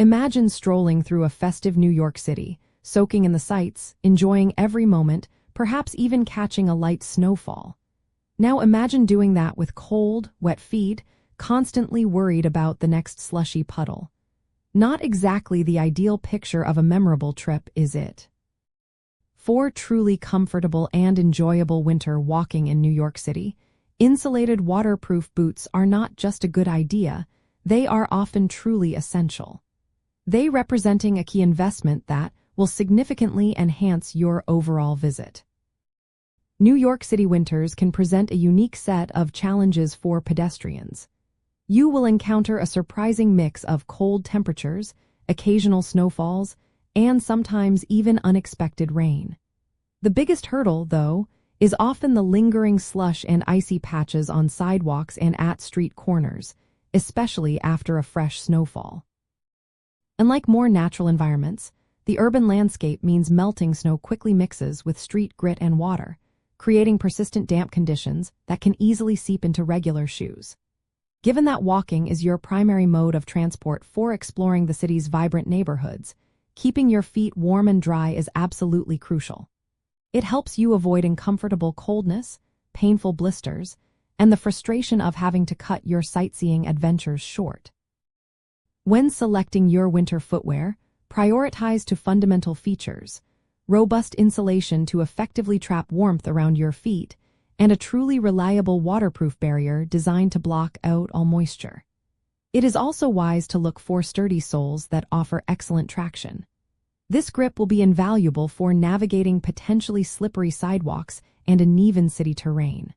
Imagine strolling through a festive New York City, soaking in the sights, enjoying every moment, perhaps even catching a light snowfall. Now imagine doing that with cold, wet feet, constantly worried about the next slushy puddle. Not exactly the ideal picture of a memorable trip, is it? For truly comfortable and enjoyable winter walking in New York City, insulated waterproof boots are not just a good idea, they are often truly essential. They representing a key investment that will significantly enhance your overall visit. New York City winters can present a unique set of challenges for pedestrians. You will encounter a surprising mix of cold temperatures, occasional snowfalls, and sometimes even unexpected rain. The biggest hurdle, though, is often the lingering slush and icy patches on sidewalks and at street corners, especially after a fresh snowfall. Unlike more natural environments, the urban landscape means melting snow quickly mixes with street grit and water, creating persistent damp conditions that can easily seep into regular shoes. Given that walking is your primary mode of transport for exploring the city's vibrant neighborhoods, keeping your feet warm and dry is absolutely crucial. It helps you avoid uncomfortable coldness, painful blisters, and the frustration of having to cut your sightseeing adventures short. When selecting your winter footwear, prioritize to fundamental features, robust insulation to effectively trap warmth around your feet, and a truly reliable waterproof barrier designed to block out all moisture. It is also wise to look for sturdy soles that offer excellent traction. This grip will be invaluable for navigating potentially slippery sidewalks and uneven city terrain.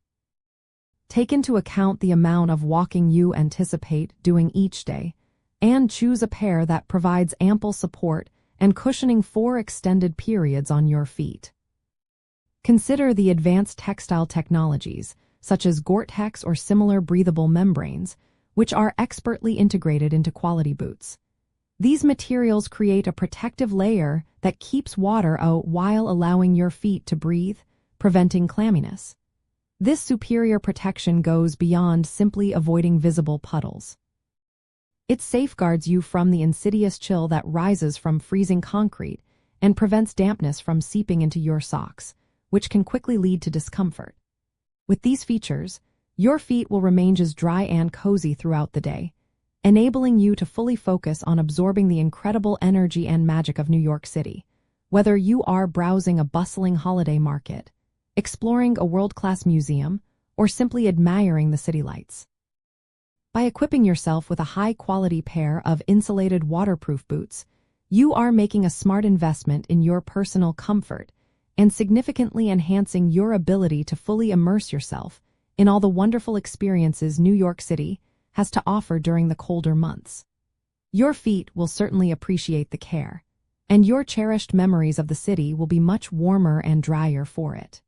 Take into account the amount of walking you anticipate doing each day, and choose a pair that provides ample support and cushioning for extended periods on your feet. Consider the advanced textile technologies, such as Gore-Tex or similar breathable membranes, which are expertly integrated into quality boots. These materials create a protective layer that keeps water out while allowing your feet to breathe, preventing clamminess. This superior protection goes beyond simply avoiding visible puddles. It safeguards you from the insidious chill that rises from freezing concrete and prevents dampness from seeping into your socks, which can quickly lead to discomfort. With these features, your feet will remain as dry and cozy throughout the day, enabling you to fully focus on absorbing the incredible energy and magic of New York City, whether you are browsing a bustling holiday market, exploring a world-class museum, or simply admiring the city lights. By equipping yourself with a high-quality pair of insulated waterproof boots, you are making a smart investment in your personal comfort and significantly enhancing your ability to fully immerse yourself in all the wonderful experiences New York City has to offer during the colder months. Your feet will certainly appreciate the care, and your cherished memories of the city will be much warmer and drier for it.